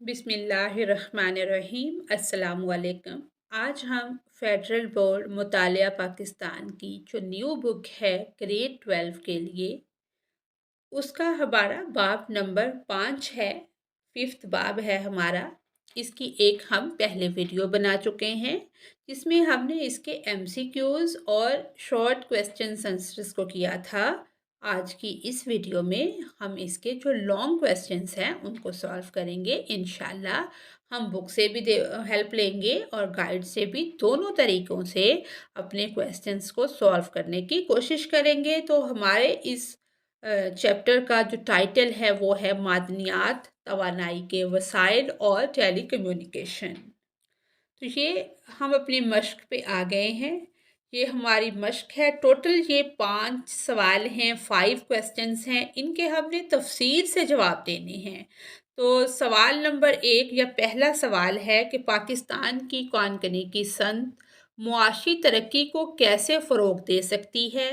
बिस्मिल्लाहिर्रहमानिर्रहीम। अस्सलाम वालेकुम। आज हम फेडरल बोर्ड मुतालिया पाकिस्तान की जो न्यू बुक है ग्रेड 12 के लिए, उसका हमारा बाब नंबर 5 है। 5th बाब है हमारा। इसकी एक हम पहले वीडियो बना चुके हैं जिसमें हमने इसके एमसीक्यूज और शॉर्ट क्वेश्चन आंसर्स को किया था। आज की इस वीडियो में हम इसके जो लॉन्ग क्वेश्चंस हैं उनको सॉल्व करेंगे इंशाल्लाह। हम बुक से भी हेल्प लेंगे और गाइड से भी, दोनों तरीक़ों से अपने क्वेश्चंस को सॉल्व करने की कोशिश करेंगे। तो हमारे इस चैप्टर का जो टाइटल है वो है मादनियात, तवानाई के वसाइल और टेलीकम्युनिकेशन। तो ये हम अपनी मश्क पे आ गए हैं। ये हमारी मश्क है। टोटल ये 5 सवाल हैं, 5 क्वेश्चंस हैं। इनके हमने तफसील से जवाब देने हैं। तो सवाल नंबर 1 या पहला सवाल है कि पाकिस्तान की कौन-कनी की संद मुआशी तरक्की को कैसे फ़रोग़ दे सकती है?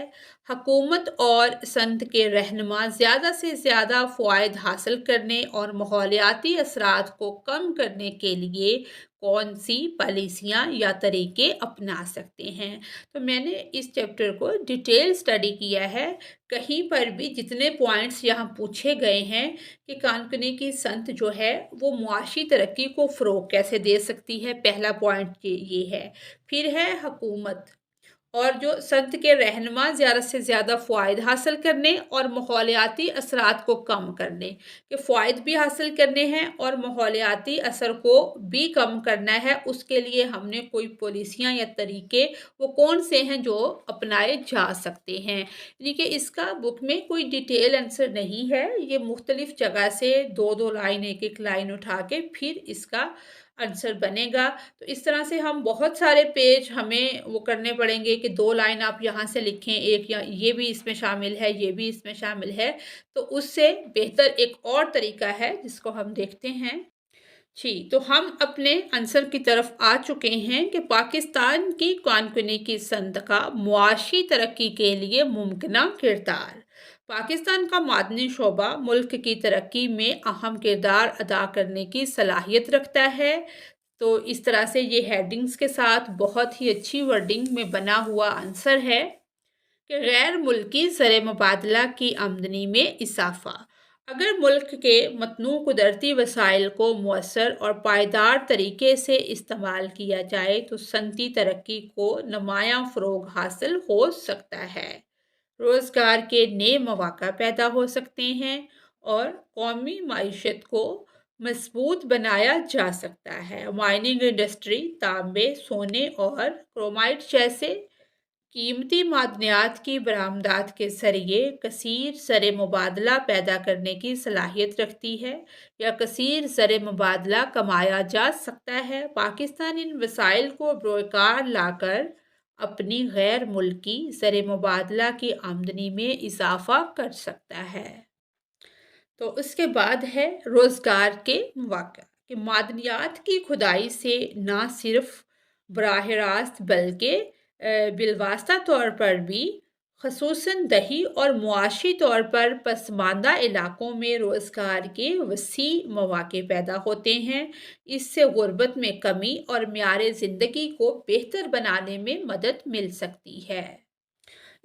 हुकूमत और संद के रहनुमा ज़्यादा से ज़्यादा फ़वाइद हासिल करने और माहौलियाती असरात को कम करने के लिए कौन सी पॉलिसियाँ या तरीके अपना सकते हैं। तो मैंने इस चैप्टर को डिटेल स्टडी किया है। कहीं पर भी जितने पॉइंट्स यहाँ पूछे गए हैं कि कौन-कनी की संद जो है वो मुआशी तरक्की को फ़रोग़ कैसे दे सकती है, पहला पॉइंट ये है। फिर है हुकूमत और जो संत के रहनुमा ज़्यादा से ज़्यादा फ़वाइद हासिल करने और माहौलियाती असरात को कम करने, कि फ़वाइद भी हासिल करने हैं और माहौलियाती असर को भी कम करना है। उसके लिए हमने कोई पॉलिसियाँ या तरीके वो कौन से हैं जो अपनाए जा सकते हैं। यानी कि इसका बुक में कोई डिटेल आंसर नहीं है। ये मुख्तलिफ जगह से 2-2 लाइन, 1-1 लाइन उठा के फिर इसका आंसर बनेगा। तो इस तरह से हम बहुत सारे पेज हमें वो करने पड़ेंगे कि 2 लाइन आप यहाँ से लिखें, एक या ये भी इसमें शामिल है, ये भी इसमें शामिल है। तो उससे बेहतर एक और तरीका है जिसको हम देखते हैं। जी, तो हम अपने आंसर की तरफ आ चुके हैं कि पाकिस्तान की कौन-कनी की संद का मुआशी तरक्की के लिए मुमकिना किरदार। पाकिस्तान का मादनी शोबा मुल्क की तरक्की में अहम किरदार अदा करने की सलाहियत रखता है। तो इस तरह से ये हेडिंग्स के साथ बहुत ही अच्छी वर्डिंग में बना हुआ आंसर है कि गैर मुल्की ज़र मुबादला की आमदनी में इजाफ़ा। अगर मुल्क के मतनू कुदरती वसाइल को मौसर और पायदार तरीके से इस्तेमाल किया जाए तो सनती तरक्की को नुमायाँ फ़रोग़ हासिल हो सकता है, रोज़गार के नए मौक़े पैदा हो सकते हैं और कौमी मईशत को मज़बूत बनाया जा सकता है। माइनिंग इंडस्ट्री तांबे, सोने और क्रोमाइट जैसे कीमती मादनियात की बरामदात के ज़रिए कसीर ज़र मुबादला पैदा करने की सलाहियत रखती है या कसीर ज़र मुबादला कमाया जा सकता है। पाकिस्तान इन वसाइल को बरोकार लाकर अपनी गैर मुल्की ज़र मुबादला की आमदनी में इजाफ़ा कर सकता है। तो उसके बाद है रोज़गार के मौक़े कि मादनियात की खुदाई से ना सिर्फ बराह रास्त बल्कि बिलवास्ता तौर पर भी ख़ुसूसन दही और मुआशी तौर पर पसमानदा इलाकों में रोज़गार के वसी मौक़े पैदा होते हैं। इससे गुर्बत में कमी और म्यार ज़िंदगी को बेहतर बनाने में मदद मिल सकती है।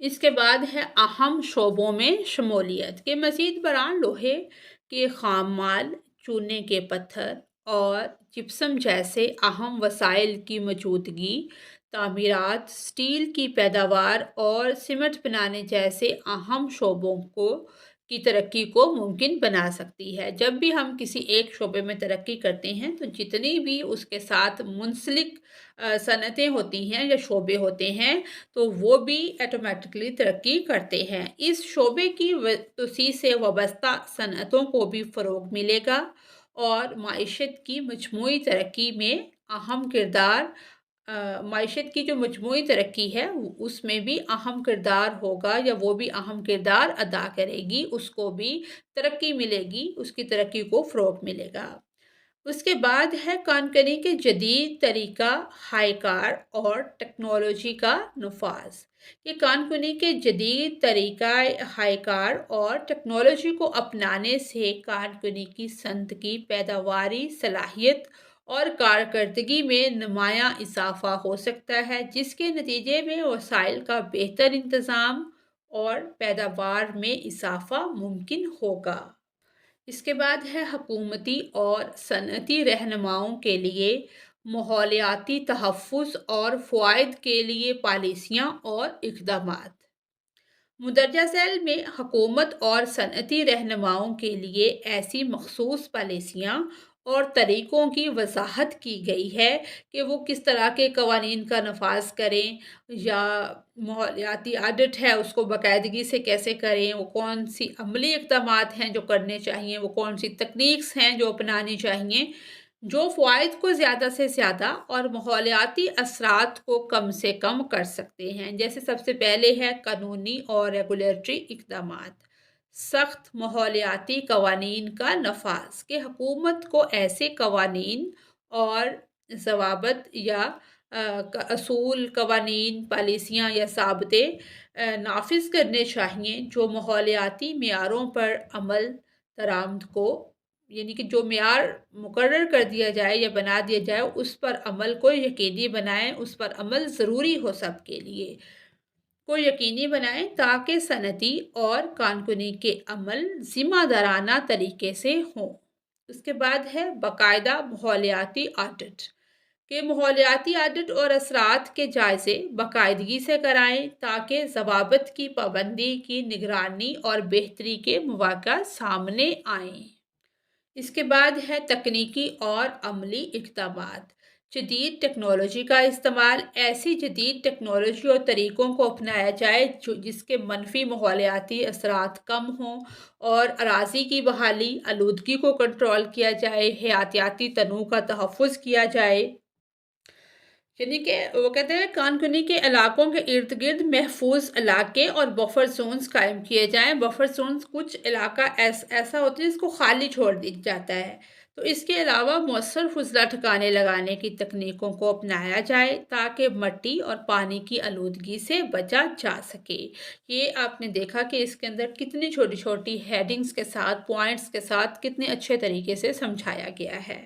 इसके बाद है अहम शोबों में शमूलियत के मज़ीद बरान लोहे के ख़ाम माल, चूने के पत्थर और जिप्सम जैसे अहम वसाइल की मौजूदगी, तामीरात, स्टील की पैदावार और सीमेंट बनाने जैसे अहम शोबों की तरक्की को मुमकिन बना सकती है। जब भी हम किसी एक शोबे में तरक्की करते हैं तो जितनी भी उसके साथ मुंसलिक सनतें होती हैं या शोबे होते हैं तो वो भी ऑटोमेटिकली तरक्की करते हैं। इस शोबे की तोसी से वाबस्ता सनतों को भी फ़रोग़ मिलेगा और माइशत की मजमूई तरक्की में अहम किरदार माइशत की जो मजमूई तरक्की है उसमें भी अहम किरदार होगा या वो भी अहम किरदार अदा करेगी, उसको भी तरक्की मिलेगी, उसकी तरक्की को फ़रोग़ मिलेगा। اس کے بعد ہے کانکنی کے جدید طریقہ ہائی کار اور ٹیکنالوجی کا نفاذ۔ یہ کانکنی کے جدید طریقہ ہائی کار اور ٹیکنالوجی کو اپنانے سے کانکنی کی صنعت کی پیداواری صلاحیت اور کارکردگی میں نمایاں اضافہ ہو سکتا ہے، جس کے نتیجے میں وسائل کا بہتر انتظام اور پیداوار میں اضافہ ممکن ہوگا۔ اس کے بعد ہے حکومتی اور صنعتی رہنماؤں کے لیے ماحولیاتی تحفظ اور فوائد کے لیے پالیسیاں اور اقدامات۔ مندرجہ ذیل میں حکومت اور صنعتی رہنماؤں کے لیے ایسی مخصوص پالیسیاں اور طریقوں کی وضاحت کی گئی ہے کہ وہ کس طرح کے قوانین کا نفاذ کریں، یا ماحولیاتی آڈٹ ہے اس کو باقاعدگی سے کیسے کریں، وہ کون سی عملی اقدامات ہیں جو کرنے چاہیے، وہ کون سی تکنیکس ہیں جو اپنانی چاہیے جو فوائد کو زیادہ سے زیادہ اور ماحولیاتی اثرات کو کم سے کم کر سکتے ہیں۔ جیسے سب سے پہلے ہے قانونی اور ریگولیٹری اقدامات۔ سخت ماحولیاتی قوانین کا نفاذ، کہ حکومت کو ایسے قوانین اور ضوابط یا اصول، قوانین، پالیسیاں یا ضابطے نافذ کرنے چاہیے جو ماحولیاتی معیاروں پر عمل درآمد کو، یعنی کہ جو معیار مقرر کر دیا جائے یا بنا دیا جائے اس پر عمل کو یقینی بنائیں، اس پر عمل ضروری ہو سب کے لیے کو یقینی بنائیں تاکہ صنعتی اور کانکنی کے عمل ذمہ دارانہ طریقے سے ہوں۔ اس کے بعد ہے باقاعدہ ماحولیاتی آڈٹ، کہ ماحولیاتی آڈٹ اور اثرات کے جائزے باقاعدگی سے کرائیں تاکہ ضوابط کی پابندی کی نگرانی اور بہتری کے مواقع سامنے آئیں۔ اس کے بعد ہے تکنیکی اور عملی اقدامات۔ جدید ٹیکنالوجی کا استعمال، ایسی جدید ٹیکنالوجی اور طریقوں کو اپنایا جائے جس کے منفی ماحولیاتی اثرات کم ہوں، اور اراضی کی بحالی، آلودگی کو کنٹرول کیا جائے، حیاتیاتی تنوع کا تحفظ کیا جائے۔ یعنی کہ وہ کہتے ہیں کانکنی کے علاقوں کے ارد گرد محفوظ علاقے اور بفر زونز قائم کیے جائیں۔ بفر زونز کچھ علاقہ ایسا ہوتا ہے جس کو خالی چھوڑ دیا جاتا ہے، تو اس کے علاوہ مؤثر فضلہ ٹھکانے لگانے کی تکنیکوں کو اپنایا جائے تاکہ مٹی اور پانی کی آلودگی سے بچا جا سکے۔ یہ آپ نے دیکھا کہ اس کے اندر کتنی چھوٹی چھوٹی ہیڈنگز کے ساتھ، پوائنٹس کے ساتھ کتنے اچھے طریقے سے سمجھایا گیا ہے۔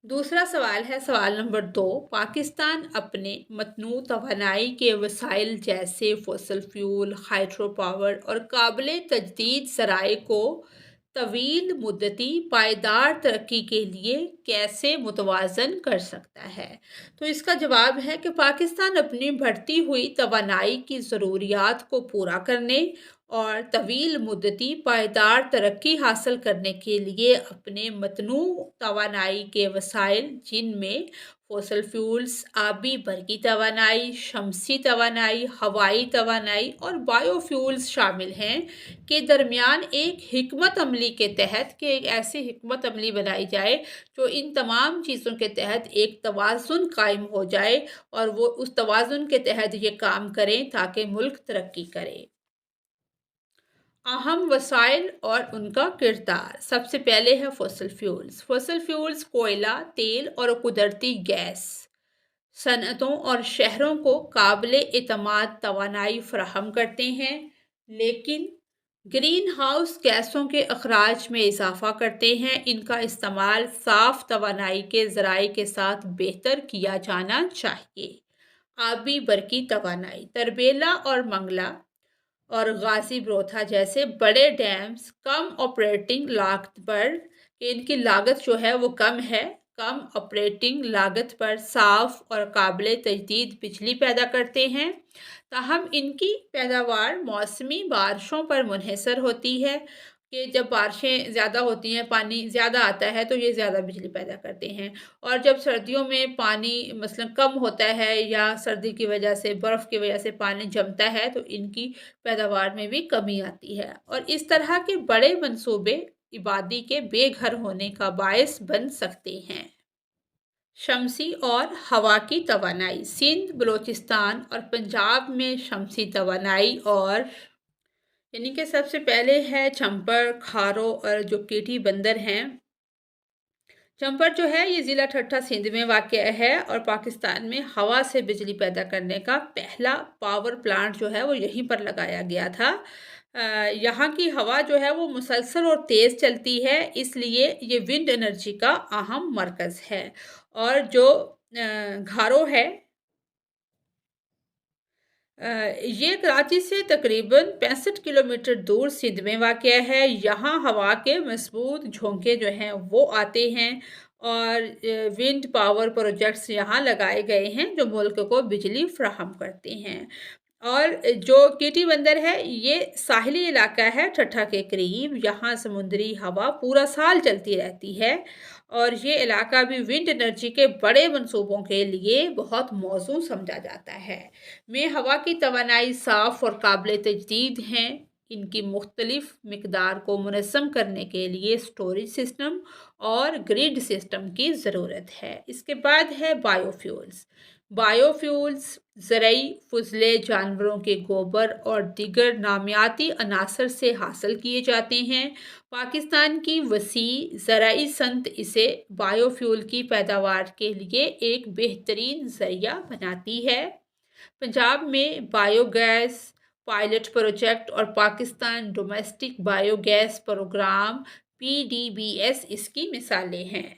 دوسرا سوال ہے، سوال نمبر 2، پاکستان اپنے متنوع توانائی کے وسائل جیسے فوسل فیول، ہائیڈرو پاور اور قابل تجدید ذرائع کو طویل مدتی پائیدار ترقی کے لیے کیسے متوازن کر سکتا ہے؟ تو اس کا جواب ہے کہ پاکستان اپنی بڑھتی ہوئی توانائی کی ضروریات کو پورا کرنے اور طویل مدتی پائیدار ترقی حاصل کرنے کے لیے اپنے متنوع توانائی کے وسائل، جن میں فوسل فیولز، آبی برقی توانائی، شمسی توانائی، ہوائی توانائی اور بائیو فیولز شامل ہیں، کے درمیان ایک حکمت عملی کے تحت، کہ ایک ایسی حکمت عملی بنائی جائے جو ان تمام چیزوں کے تحت ایک توازن قائم ہو جائے، اور وہ اس توازن کے تحت یہ کام کریں تاکہ ملک ترقی کرے۔ اہم وسائل اور ان کا کردار۔ سب سے پہلے ہے فوسل فیولز۔ فوسل فیولز کوئلہ، تیل اور قدرتی گیس صنعتوں اور شہروں کو قابل اعتماد توانائی فراہم کرتے ہیں، لیکن گرین ہاؤس گیسوں کے اخراج میں اضافہ کرتے ہیں۔ ان کا استعمال صاف توانائی کے ذرائع کے ساتھ بہتر کیا جانا چاہیے۔ آبی برقی توانائی، تربیلا اور منگلا اور غازی بروتھا جیسے بڑے ڈیمز کم آپریٹنگ لاگت پر، کہ ان کی لاگت جو ہے وہ کم ہے، کم آپریٹنگ لاگت پر صاف اور قابل تجدید بجلی پیدا کرتے ہیں، تاہم ان کی پیداوار موسمی بارشوں پر منحصر ہوتی ہے، کہ جب بارشیں زیادہ ہوتی ہیں، پانی زیادہ آتا ہے تو یہ زیادہ بجلی پیدا کرتے ہیں، اور جب سردیوں میں پانی مثلا کم ہوتا ہے یا سردی کی وجہ سے، برف کی وجہ سے پانی جمتا ہے، تو ان کی پیداوار میں بھی کمی آتی ہے، اور اس طرح کے بڑے منصوبے آبادی کے بے گھر ہونے کا باعث بن سکتے ہیں۔ شمسی اور ہوا کی توانائی، سندھ، بلوچستان اور پنجاب میں شمسی توانائی اور یعنی کہ سب سے پہلے ہے چھمپر، کھارو اور جو کیٹی بندر ہیں، चंपर जो है ये ज़िला ठट्टा सिंध में वाक़या है और पाकिस्तान में हवा से बिजली पैदा करने का पहला पावर प्लांट जो है वो यहीं पर लगाया गया था। यहाँ की हवा जो है वो मुसलसल और तेज़ चलती है, इसलिए ये विंड एनर्जी का अहम मरकज़ है। और जो घारो है, अ, ये कराची से तकरीबन 65 किलोमीटर दूर सिंध में वाक़या है। यहाँ हवा के मज़बूत झोंके जो हैं वो आते हैं और विंड पावर प्रोजेक्ट्स यहाँ लगाए गए हैं जो मुल्क को बिजली फ़राहम करते हैं। और जो केटी बंदर है ये साहिली इलाका है ठट्ठा के करीब। यहाँ समुद्री हवा पूरा साल चलती रहती है और ये इलाका भी विंड एनर्जी के बड़े मंसूबों के लिए बहुत मौजू समझा जाता है। में हवा की तवानाई साफ़ और काबिल तजदीद हैं। इनकी मुख्तलिफ मिकदार को मुनज़्ज़म करने के लिए स्टोरेज सिस्टम और ग्रिड सिस्टम की ज़रूरत है। इसके बाद है बायोफ्यूल्स। बायोफ्यूल्स ज़रई फुज़ले जानवरों के गोबर और दीगर नामियाती अनासर से हासिल किए जाते हैं। पाकिस्तान की वसी ज़राई सनत इसे बायोफ्यूल की पैदावार के लिए एक बेहतरीन ज़रिया बनाती है। पंजाब में बायोगैस पायलट प्रोजेक्ट और Pakistan domestic biogas program PDBS इसकी मिसालें हैं।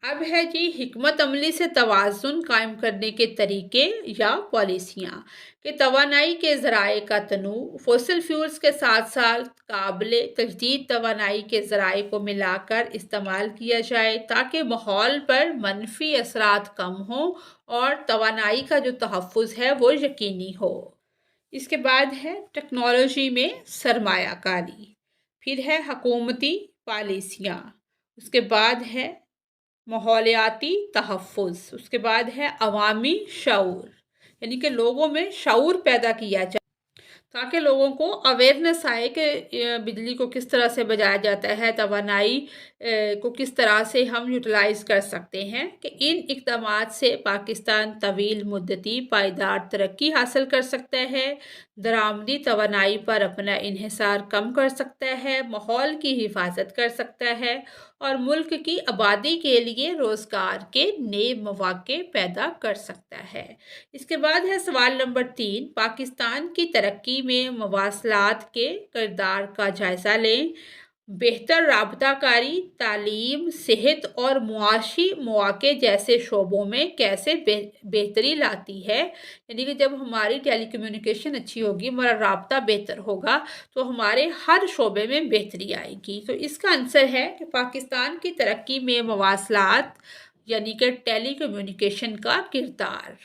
अब है जी हिकमत अमली से तवाज़ुन कायम करने के तरीके या पॉलिसियाँ कि तवानाई के ज़राए का तनूव फॉसिल फ्यूल्स के साथ साथ काबिल तजदीद तवानाई के ज़राए को मिलाकर इस्तेमाल किया जाए ताकि माहौल पर मनफी असरात कम हों और तवानाई का जो तहफ़्फ़ुज़ है वो यकीनी हो। इसके बाद है टेक्नोलॉजी में सरमायाकारी, फिर है हकूमती पॉलिसियाँ, उसके बाद है माहौलियाती तहफ़्फ़ुज़, उसके बाद है अवामी शऊर, यानी कि लोगों में शऊर पैदा किया जाए ताकि लोगों को अवेयरनेस आए कि बिजली को किस तरह से बचाया जाता है, तवानाई को किस तरह से हम यूटिलाइज़ कर सकते हैं कि इन इक़दामात से पाकिस्तान तवील मुद्दती पायदार तरक्की हासिल कर सकता है, दरामदी तवानाई पर अपना इन्हिसार कम कर सकता है, माहौल की हिफाजत कर सकता है और मुल्क की आबादी के लिए रोज़गार के नए मौक़े पैदा कर सकता है। इसके बाद है सवाल नंबर 3, पाकिस्तान की तरक्की में मवासलात के किरदार का जायज़ा लें। बेहतर राबताकारी, तालीम, सेहत और मुआशी मौक़े जैसे शोबों में कैसे बेहतरी लाती है। यानी कि जब हमारी टेलीकम्युनिकेशन अच्छी होगी, हमारा राब्ता बेहतर होगा, तो हमारे हर शोबे में बेहतरी आएगी। तो इसका आंसर है कि पाकिस्तान की तरक्की में मवासलात यानी कि टेलीकम्युनिकेशन का किरदार।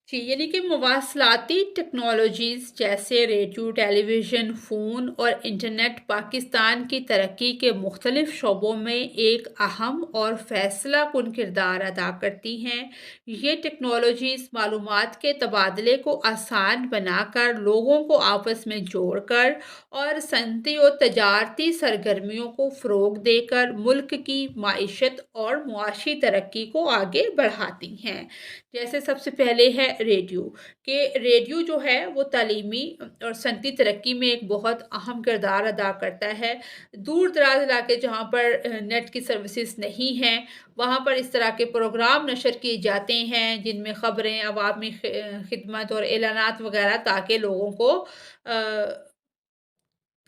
जी, यानी कि मवासलाती टेक्नोलॉजीज़ जैसे रेडियो, टेलीविज़न, फ़ोन और इंटरनेट पाकिस्तान की तरक्की के मुख्तलिफ़ शोबों में एक अहम और फ़ैसला कुन किरदार अदा करती हैं। ये टेक्नोलॉजीज़ मालूमात के तबादले को आसान बनाकर, लोगों को आपस में जोड़कर और सनती और तजारती सरगर्मियों को फ़रोग़ देकर मुल्क की माइशत और मुआशी तरक्की को आगे बढ़ाती हैं। जैसे सबसे पहले है रेडियो, कि रेडियो जो है वो तालीमी और सनती तरक्की में एक बहुत अहम किरदार अदा करता है। दूर दराज इलाके जहाँ पर नेट की सर्विसेज नहीं हैं, वहाँ पर इस तरह के प्रोग्राम नशर किए जाते हैं जिनमें ख़बरें, अवामी खिदमत और एलानात वगैरह, ताकि लोगों को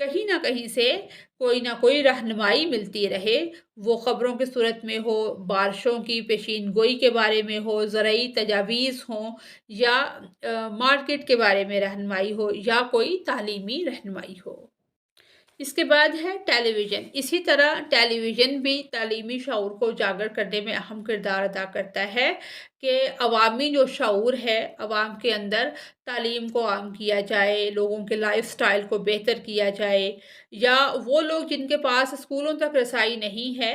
कहीं न कहीं से कोई न कोई रहनुमाई मिलती रहे। वो ख़बरों की सूरत में हो, बारिशों की पेशीन गोई के बारे में हो, ज़रई तजावीज़ हों या मार्केट के बारे में रहनुमाई हो या कोई तालीमी रहनुमाई हो। इसके बाद है टेलीविज़न। इसी तरह टेलीविज़न भी तालीमी शऊर को उजागर करने में अहम किरदार अदा करता है कि अवामी जो शऊर है, अवाम के अंदर तालीम को आम किया जाए, लोगों के लाइफ़स्टाइल को बेहतर किया जाए, या वो लोग जिनके पास स्कूलों तक रसाई नहीं है,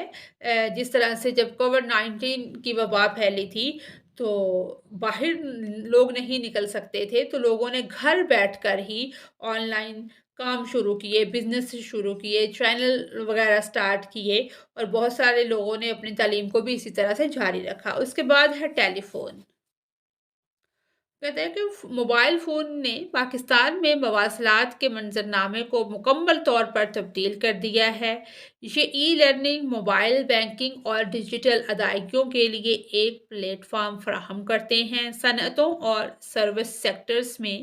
जिस तरह से जब कोविड-19 की वबा फैली थी, तो बाहर लोग नहीं निकल सकते थे, तो लोगों ने घर बैठकर ही ऑनलाइन काम शुरू किए, बिज़नेस शुरू किए, चैनल वगैरह स्टार्ट किए और बहुत सारे लोगों ने अपनी तालीम को भी इसी तरह से जारी रखा। उसके बाद है टेलीफ़ोन। कहते हैं कि मोबाइल फ़ोन ने पाकिस्तान में मवासलात के मंज़रनामे को मुकम्मल तौर पर तब्दील कर दिया है। یہ ای لرننگ، موبائل بینکنگ اور ڈیجیٹل ادائیگیوں کے لیے ایک پلیٹ فارم فراہم کرتے ہیں۔ صنعتوں اور سروس سیکٹرز میں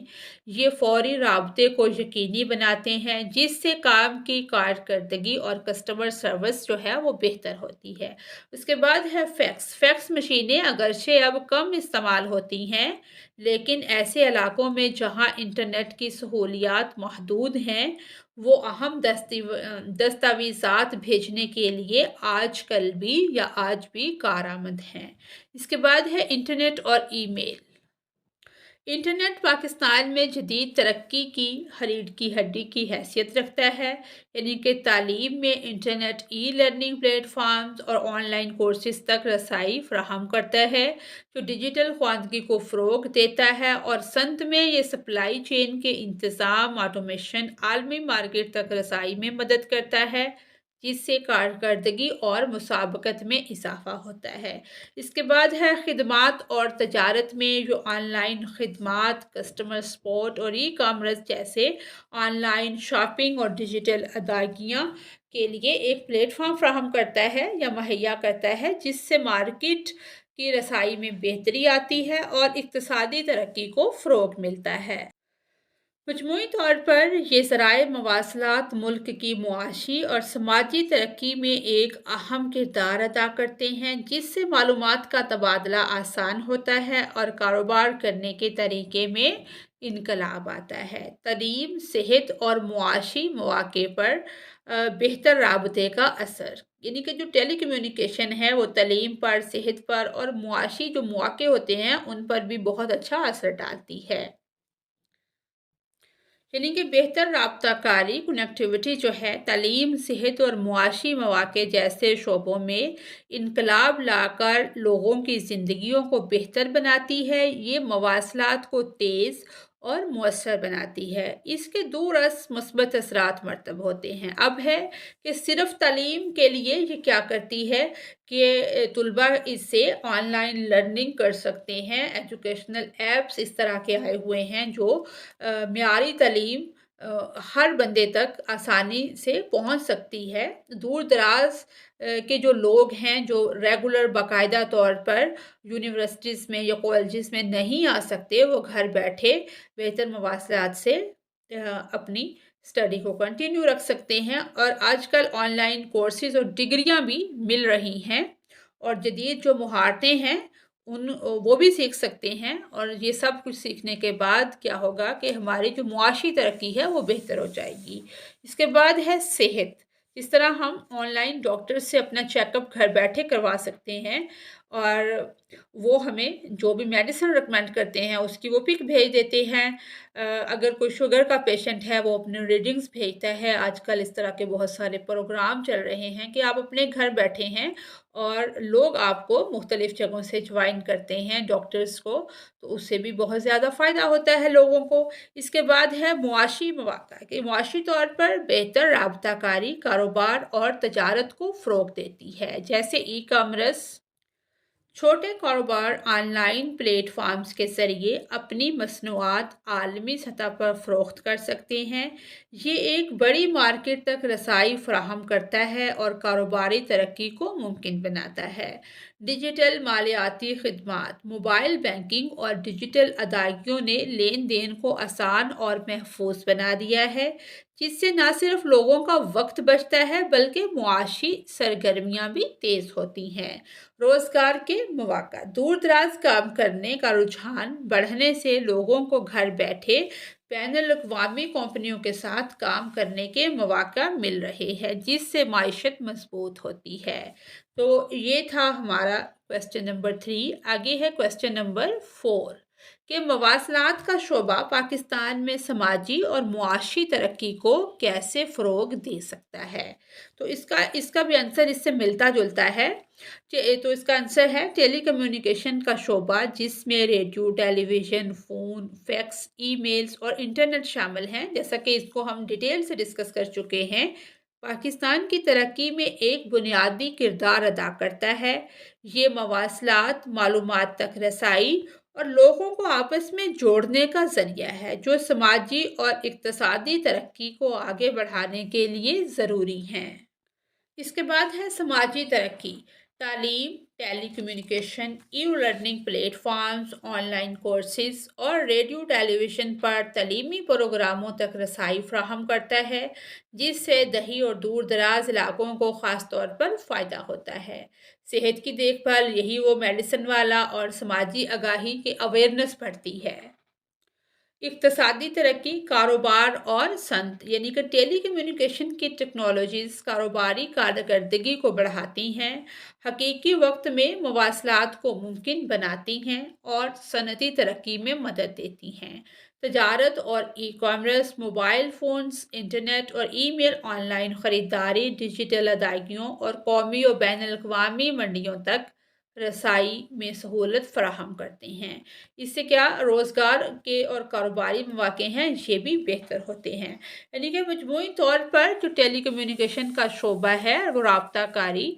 یہ فوری رابطے کو یقینی بناتے ہیں، جس سے کام کی کارکردگی اور کسٹمر سروس جو ہے وہ بہتر ہوتی ہے۔ اس کے بعد ہے فیکس۔ فیکس مشینیں اگرچہ اب کم استعمال ہوتی ہیں، لیکن ایسے علاقوں میں جہاں انٹرنیٹ کی سہولیات محدود ہیں، وہ اہم دستاویزات بھیجنے کے لیے آج بھی کارآمد ہیں۔ اس کے بعد ہے انٹرنیٹ اور ای میل۔ انٹرنیٹ پاکستان میں جدید ترقی کی ریڑھ کی ہڈی کی حیثیت رکھتا ہے، یعنی کہ تعلیم میں انٹرنیٹ ای لرننگ پلیٹ فارمز اور آن لائن کورسز تک رسائی فراہم کرتا ہے، جو ڈیجیٹل خواندگی کو فروغ دیتا ہے، اور صنعت میں یہ سپلائی چین کے انتظام، آٹومیشن، عالمی مارکیٹ تک رسائی میں مدد کرتا ہے، جس سے کارکردگی اور مسابقت میں اضافہ ہوتا ہے۔ اس کے بعد ہے خدمات اور تجارت میں، جو آن لائن خدمات، کسٹمر سپورٹ اور ای کامرس جیسے آن لائن شاپنگ اور ڈیجیٹل ادائیگیاں کے لیے ایک پلیٹ فارم فراہم کرتا ہے یا مہیا کرتا ہے، جس سے مارکیٹ کی رسائی میں بہتری آتی ہے اور اقتصادی ترقی کو فروغ ملتا ہے۔ مجموعی طور پر یہ ذرائع مواصلات ملک کی معاشی اور سماجی ترقی میں ایک اہم کردار ادا کرتے ہیں، جس سے معلومات کا تبادلہ آسان ہوتا ہے اور کاروبار کرنے کے طریقے میں انقلاب آتا ہے۔ تعلیم، صحت اور معاشی مواقع پر بہتر رابطے کا اثر، یعنی کہ جو ٹیلی کمیونیکیشن ہے وہ تعلیم پر، صحت پر اور معاشی جو مواقع ہوتے ہیں ان پر بھی بہت اچھا اثر ڈالتی ہے۔ یعنی کہ بہتر رابطہ کاری، کنیکٹیوٹی جو ہے، تعلیم، صحت اور معاشی مواقع جیسے شعبوں میں انقلاب لا کر لوگوں کی زندگیوں کو بہتر بناتی ہے۔ یہ مواصلات کو تیز اور مؤثر بناتی ہے۔ اس کے دورس مثبت اثرات مرتب ہوتے ہیں۔ اب ہے کہ صرف تعلیم کے لیے یہ کیا کرتی ہے کہ طلباء اس سے آن لائن لرننگ کر سکتے ہیں۔ ایجوکیشنل ایپس اس طرح کے آئے ہوئے ہیں جو معیاری تعلیم ہر بندے تک آسانی سے پہنچ سکتی ہے۔ دور دراز کے جو لوگ ہیں، جو ریگولر باقاعدہ طور پر یونیورسٹیز میں یا کالجز میں نہیں آ سکتے، وہ گھر بیٹھے بہتر مواصلات سے اپنی اسٹڈی کو کنٹینیو رکھ سکتے ہیں، اور آج کل آن لائن کورسز اور ڈگریاں بھی مل رہی ہیں، اور جدید جو مہارتیں ہیں وہ بھی سیکھ سکتے ہیں، اور یہ سب کچھ سیکھنے کے بعد کیا ہوگا کہ ہماری جو معاشی ترقی ہے وہ بہتر ہو جائے گی۔ اس کے بعد ہے صحت۔ اس طرح ہم آن لائن ڈاکٹر سے اپنا چیک اپ گھر بیٹھے کروا سکتے ہیں، اور وہ ہمیں جو بھی میڈیسن ریکمینڈ کرتے ہیں اس کی وہ پک بھیج دیتے ہیں۔ اگر کوئی شوگر کا پیشنٹ ہے وہ اپنے ریڈنگز بھیجتا ہے۔ آج کل اس طرح کے بہت سارے پروگرام چل رہے ہیں کہ آپ اپنے گھر بیٹھے ہیں اور لوگ آپ کو مختلف جگہوں سے جوائن کرتے ہیں ڈاکٹرز کو، تو اس سے بھی بہت زیادہ فائدہ ہوتا ہے لوگوں کو۔ اس کے بعد ہے معاشی مواقع، کہ معاشی طور پر بہتر رابطہ کاری کاروبار اور تجارت کو فروغ دیتی ہے، جیسے ای کامرس۔ چھوٹے کاروبار آن لائن پلیٹ فارمز کے ذریعے اپنی مصنوعات عالمی سطح پر فروخت کر سکتے ہیں۔ یہ ایک بڑی مارکیٹ تک رسائی فراہم کرتا ہے اور کاروباری ترقی کو ممکن بناتا ہے۔ ڈیجیٹل مالیاتی خدمات، موبائل بینکنگ اور ڈیجیٹل ادائیگیوں نے لین دین کو آسان اور محفوظ بنا دیا ہے، جس سے نہ صرف لوگوں کا وقت بچتا ہے بلکہ معاشی سرگرمیاں بھی تیز ہوتی ہیں۔ روزگار کے مواقع، دور دراز کام کرنے کا رجحان بڑھنے سے لوگوں کو گھر بیٹھے بین الاقوامی کمپنیوں کے ساتھ کام کرنے کے مواقع مل رہے ہیں، جس سے معیشت مضبوط ہوتی ہے۔ تو یہ تھا ہمارا کویسچن نمبر 3۔ آگے ہے کویسچن نمبر 4، کہ مواصلات کا شعبہ پاکستان میں سماجی اور معاشی ترقی کو کیسے فروغ دے سکتا ہے؟ تو اس کا بھی آنسر اس سے ملتا جلتا ہے۔ تو اس کا آنسر ہے ٹیلی کمیونیکیشن کا شعبہ، جس میں ریڈیو، ٹیلی vision, phone, fax, e mails اور انٹرنیٹ شامل ہیں۔ جیسا کہ اس کو ہم ڈیٹیل سے ڈسکس کر چکے ہیں، پاکستان کی ترقی میں ایک بنیادی کردار ادا کرتا ہے۔ یہ مواصلات، معلومات تک رسائی اور لوگوں کو آپس میں جوڑنے کا ذریعہ ہے، جو سماجی اور اقتصادی ترقی کو آگے بڑھانے کے لیے ضروری ہیں۔ इसके बाद है समाजी तरक्की, तालीम, telecommunication, e learning platforms, online courses और रेडियो टेलीविज़न पर तालीमी प्रोग्रामों तक रसाई फ्राहम करता है, जिससे दही और दूर दराज इलाकों को ख़ास तौर पर फ़ायदा होता है। सेहत की देखभाल, यही वो मेडिसिन वाला और समाजी आगाही की अवेयरनेस बढ़ती है। इक़्तिसादी तरक्की, कारोबार और संत यानी कि टेली कम्युनिकेशन की टेक्नोलॉजीज़ कारोबारी कारकर्दगी को बढ़ाती हैं, हकीकी वक्त में मवासलात को मुमकिन बनाती हैं और सनती तरक्की में मदद देती हैं। तजारत और e commerce, mobile phones, internet और ईमेल, ऑनलाइन ख़रीदारी, डिजिटल अदायगियों और कौमी और बैन अल-अक़वामी मंडियों तक रसाई में सहूलत फ़राहम करते हैं। इससे क्या रोज़गार के और कारोबारी मौके हैं, ये भी बेहतर होते हैं। यानी कि मजमूई तौर पर जो टेली कम्युनिकेशन का शोबा है वो राब्ताकारी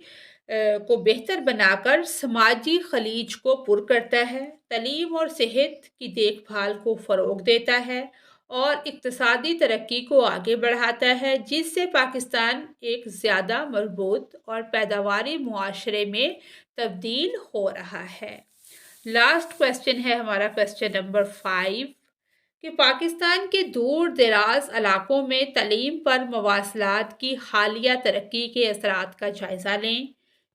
को बेहतर बनाकर समाजी खलीज को पुर करता है, तालीम और सेहत की देखभाल को फ़रोग़ देता है और इक़्तिसादी तरक्की को आगे बढ़ाता है, जिससे पाकिस्तान एक ज़्यादा मज़बूत और पैदावारी मुआशरे में तब्दील हो रहा है। लास्ट क्वेश्चन है हमारा क्वेश्चन नंबर 5 कि पाकिस्तान के दूर दराज इलाकों में तालीम पर मवासलात की हालिया तरक्की के असरात का जायज़ा लें।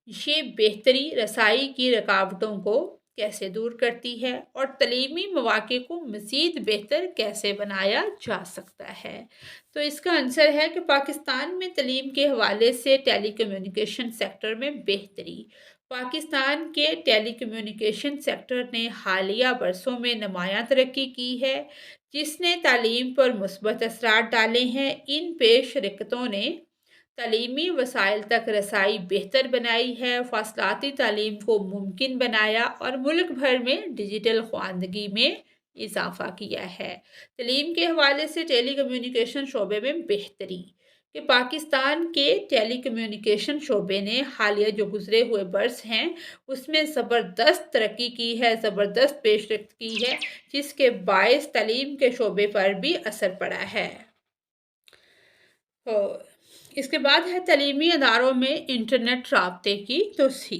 ये बेहतरी रसाई की रुकावटों को कैसे दूर करती है और तलीमी मौके को मज़ीद बेहतर कैसे बनाया जा सकता है। तो इसका आंसर है कि पाकिस्तान में तालीम के हवाले से टेली कम्युनिकेशन सेक्टर में बेहतरी। पाकिस्तान के टेली कम्युनिकेशन सेक्टर ने हालिया बरसों में नुमायाँ तरक्की की है, जिसने तालीम पर मुस्बत असरात डाले हैं। इन पेश रकतों ने तालीमी वसाइल तक रसाई बेहतर बनाई है, फासलाती तालीम को मुमकिन बनाया और मुल्क भर में डिजिटल ख्वानदगी में इजाफा किया है। तालीम के हवाले से टेली कम्युनिकेशन शोबे में बेहतरी कि पाकिस्तान के टेली कम्युनिकेशन शोबे ने हालिया जो गुजरे हुए बरस हैं उसमें ज़बरदस्त तरक्की की है, ज़बरदस्त पेशरफ्त की है, जिसके बायस तालीम के शोबे पर भी असर पड़ा है। तो इसके बाद है तालीमी अदारों में इंटरनेट राब्ते की तोसी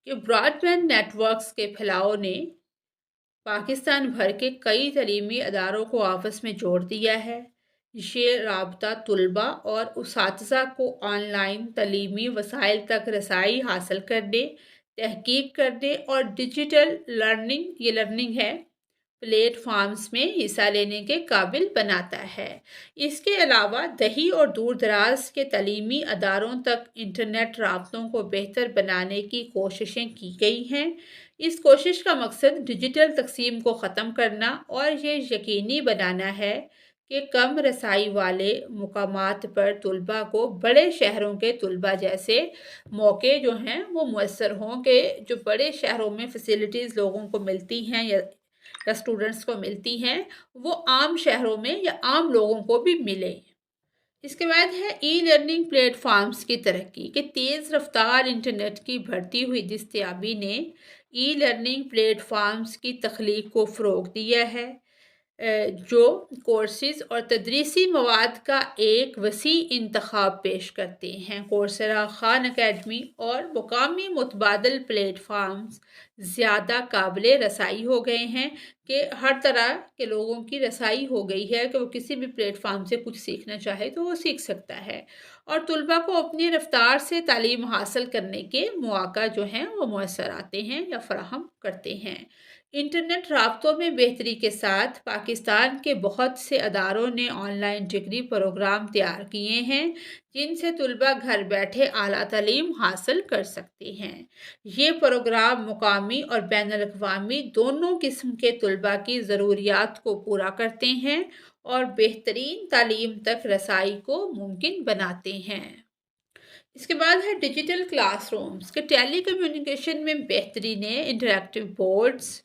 कि ब्रॉडबैंड नेटवर्क्स के फैलाव ने पाकिस्तान भर के कई तालीमी अदारों को आपस में जोड़ दिया है। ये राब्ता तुलबा और उसातिज़ा को ऑनलाइन तालीमी वसाइल तक रसाई हासिल करने, तहकीक करने और डिजिटल लर्निंग है प्लेटफॉर्म्स में हिस्सा लेने के काबिल बनाता है। इसके अलावा दही और दूर दराज के तालीमी अदारों तक इंटरनेट राब्तों को बेहतर बनाने की कोशिशें की गई हैं। इस कोशिश का मकसद डिजिटल तकसीम को ख़त्म करना और ये यकीनी बनाना है कि कम रसाई वाले मुकामात पर तुलबा को बड़े शहरों के तुलबा जैसे मौके जो हैं वो मुयस्सर हों कि जो बड़े शहरों में फैसिलिटीज़ लोगों को मिलती हैं या स्टूडेंट्स को मिलती हैं, वो आम शहरों में या आम लोगों को भी मिले। इसके बाद है ई लर्निंग प्लेटफॉर्म्स की तरक्की कि तेज़ रफ्तार इंटरनेट की बढ़ती हुई दस्तयाबी ने ई लर्निंग प्लेटफॉर्म्स की तख्लीक को फ़रोग़ दिया है, जो कोर्सेज़ और तदरीसी मवाद का एक वसी इंतखाब पेश करते हैं। कोर्सेरा, खान अकेडमी और मुकामी मुतबादल प्लेटफॉर्म्स ज़्यादा काबिल रसाई हो गए हैं कि हर तरह के लोगों की रसाई हो गई है कि वो किसी भी प्लेटफॉर्म से कुछ सीखना चाहे तो वो सीख सकता है और तुलबा को अपनी रफ्तार से तालीम हासिल करने के मौका जो हैं वो मुयस्सर आते हैं या फराहम करते हैं। इंटरनेट राब्तों में बेहतरी के साथ पाकिस्तान के बहुत से अदारों ने ऑनलाइन डिग्री प्रोग्राम तैयार किए हैं, जिनसे तुलबा घर बैठे आला तालीम हासिल कर सकते हैं। ये प्रोग्राम मुकामी और बैन अल-अक़वामी दोनों किस्म के तुलबा की ज़रूरियात को पूरा करते हैं और बेहतरीन तालीम तक रसाई को मुमकिन बनाते हैं। इसके बाद है डिजिटल क्लासरूम्स के टेली कम्युनिकेशन में बेहतरी ने इंटरैक्टिव बोर्ड्स,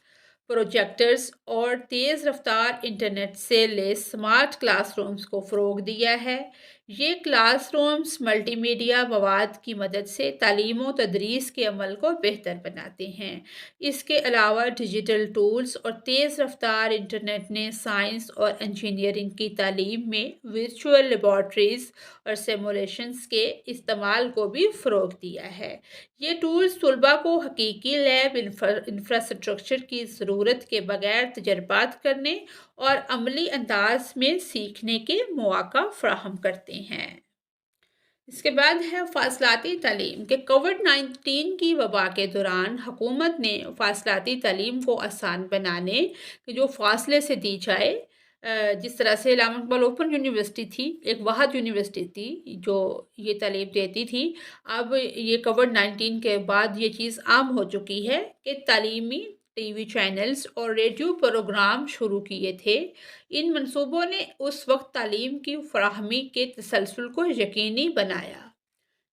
प्रोजेक्टर्स और तेज़ रफ्तार इंटरनेट से लैस स्मार्ट क्लासरूम्स को फ़रोग़ दिया है। یہ کلاس رومز ملٹی میڈیا مواد کی مدد سے تعلیم و تدریس کے عمل کو بہتر بناتے ہیں۔ اس کے علاوہ ڈیجیٹل ٹولز اور تیز رفتار انٹرنیٹ نے سائنس اور انجینئرنگ کی تعلیم میں ورچوئل لیبارٹریز اور سیمولیشنز کے استعمال کو بھی فروغ دیا ہے۔ یہ ٹولز طلباء کو حقیقی لیب انفراسٹرکچر کی ضرورت کے بغیر تجربات کرنے اور عملی انداز میں سیکھنے کے مواقع فراہم کرتے ہیں۔ اس کے بعد ہے فاصلاتی تعلیم کہ کووڈ-19 کی وبا کے دوران حکومت نے فاصلاتی تعلیم کو آسان بنانے کہ جو فاصلے سے دی جائے، جس طرح سے علامہ اقبال اوپن یونیورسٹی تھی، ایک واحد یونیورسٹی تھی جو یہ تعلیم دیتی تھی، اب یہ کووڈ-19 کے بعد یہ چیز عام ہو چکی ہے کہ تعلیمی ٹی وی چینلز اور ریڈیو پروگرام شروع کیے تھے۔ ان منصوبوں نے اس وقت تعلیم کی فراہمی کے تسلسل کو یقینی بنایا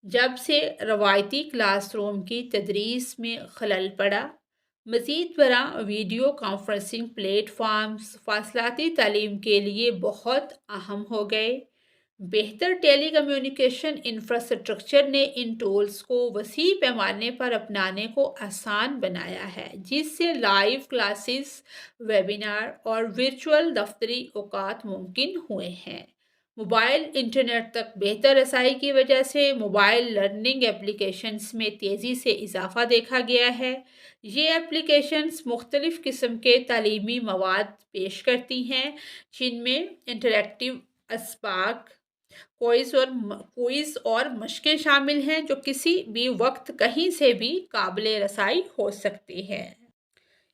جب سے روایتی کلاس روم کی تدریس میں خلل پڑا۔ مزید برآں ویڈیو کانفرنسنگ پلیٹ فارمز فاصلاتی تعلیم کے لیے بہت اہم ہو گئے۔ بہتر ٹیلی کمیونیکیشن انفراسٹرکچر نے ان ٹولز کو وسیع پیمانے پر اپنانے کو آسان بنایا ہے، جس سے لائیو کلاسز، ویبینار اور ورچوئل دفتری اوقات ممکن ہوئے ہیں۔ موبائل انٹرنیٹ تک بہتر رسائی کی وجہ سے موبائل لرننگ ایپلیکیشنز میں تیزی سے اضافہ دیکھا گیا ہے۔ یہ ایپلیکیشنز مختلف قسم کے تعلیمی مواد پیش کرتی ہیں، جن میں انٹریکٹیو اسباق، کوئز اور مشقیں شامل ہیں جو کسی بھی وقت کہیں سے بھی قابل رسائی ہو سکتی ہیں۔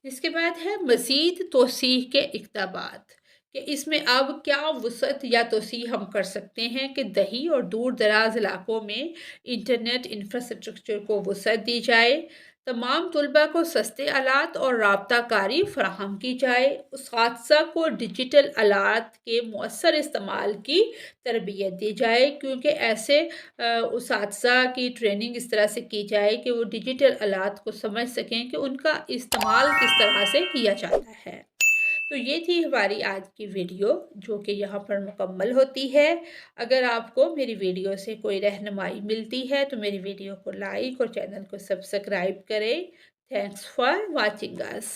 اس کے بعد ہے مزید توسیع کے اقدامات کہ اس میں اب کیا وسعت یا توسیع ہم کر سکتے ہیں کہ دیہی اور دور دراز علاقوں میں انٹرنیٹ انفراسٹرکچر کو وسعت دی جائے، تمام طلباء کو سستے آلات اور رابطہ کاری فراہم کی جائے، اساتذہ کو ڈیجیٹل آلات کے مؤثر استعمال کی تربیت دی جائے، کیونکہ ایسے اساتذہ کی ٹریننگ اس طرح سے کی جائے کہ وہ ڈیجیٹل آلات کو سمجھ سکیں کہ ان کا استعمال کس طرح سے کیا جاتا ہے۔ تو یہ تھی ہماری آج کی ویڈیو جو کہ یہاں پر مکمل ہوتی ہے۔ اگر آپ کو میری ویڈیو سے کوئی رہنمائی ملتی ہے تو میری ویڈیو کو لائک اور چینل کو سبسکرائب کریں۔ Thanks for watching us.